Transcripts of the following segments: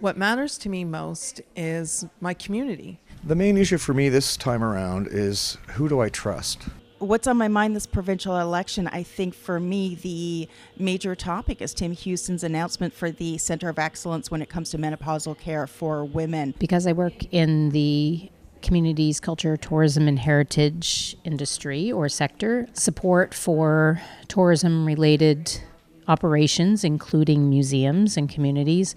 What matters to me most is my community. The main issue for me this time around is who do I trust? What's on my mind this provincial election? I think for me, the major topic is Tim Houston's announcement for the Centre of Excellence when it comes to menopausal care for women. Because I work in the community's culture, tourism, and heritage industry or sector, support for tourism-related operations, including museums and communities,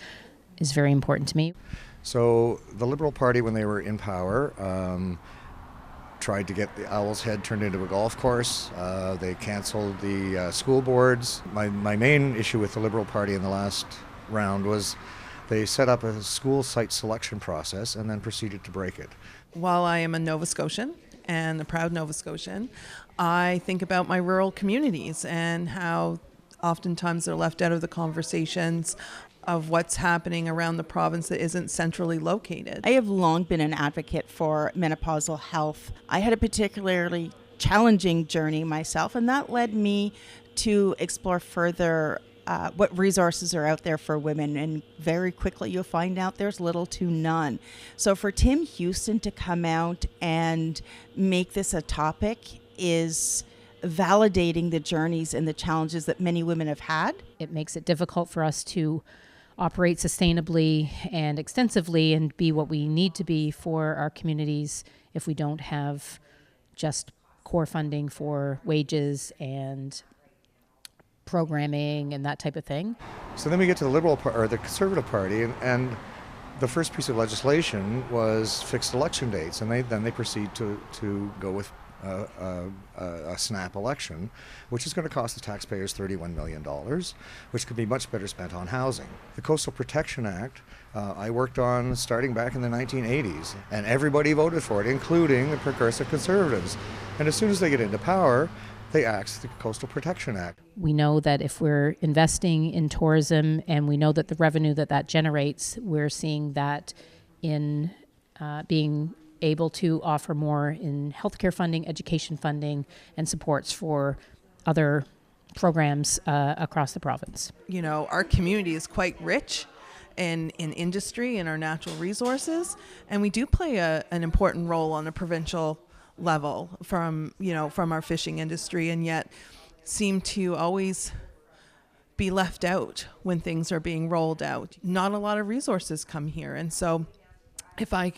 is very important to me. So the Liberal Party, when they were in power, tried to get the Owl's Head turned into a golf course. They canceled the school boards. My main issue with the Liberal Party in the last round was they set up a school site selection process and then proceeded to break it. While I am a Nova Scotian and a proud Nova Scotian, I think about my rural communities and how oftentimes they're left out of the conversations of what's happening around the province that isn't centrally located. I have long been an advocate for menopausal health. I had a particularly challenging journey myself, and that led me to explore further what resources are out there for women, and very quickly you'll find out there's little to none. So for Tim Houston to come out and make this a topic is validating the journeys and the challenges that many women have had. It makes it difficult for us to operate sustainably and extensively and be what we need to be for our communities if we don't have just core funding for wages and programming and that type of thing. So then we get to the the Conservative Party, and the first piece of legislation was fixed election dates, and then they proceed to go with a snap election, which is going to cost the taxpayers $31 million, which could be much better spent on housing. The Coastal Protection Act, I worked on starting back in the 1980s, and everybody voted for it, including the progressive Conservatives. And as soon as they get into power, they axed the Coastal Protection Act. We know that if we're investing in tourism and we know that the revenue that generates, we're seeing that in being able to offer more in healthcare funding, education funding, and supports for other programs across the province. You know, our community is quite rich in industry and our natural resources, and we do play an important role on a provincial level from our fishing industry, and yet seem to always be left out when things are being rolled out. Not a lot of resources come here, and so if I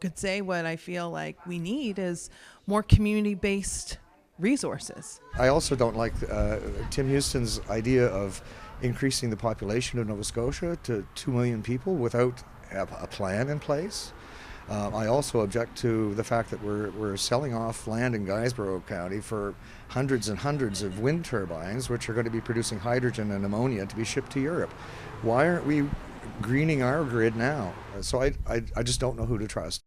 could say what I feel like we need is more community-based resources. I also don't like Tim Houston's idea of increasing the population of Nova Scotia to 2 million people without a plan in place. I also object to the fact that we're selling off land in Guysborough County for hundreds and hundreds of wind turbines, which are going to be producing hydrogen and ammonia to be shipped to Europe. Why aren't we greening our grid now? So I just don't know who to trust.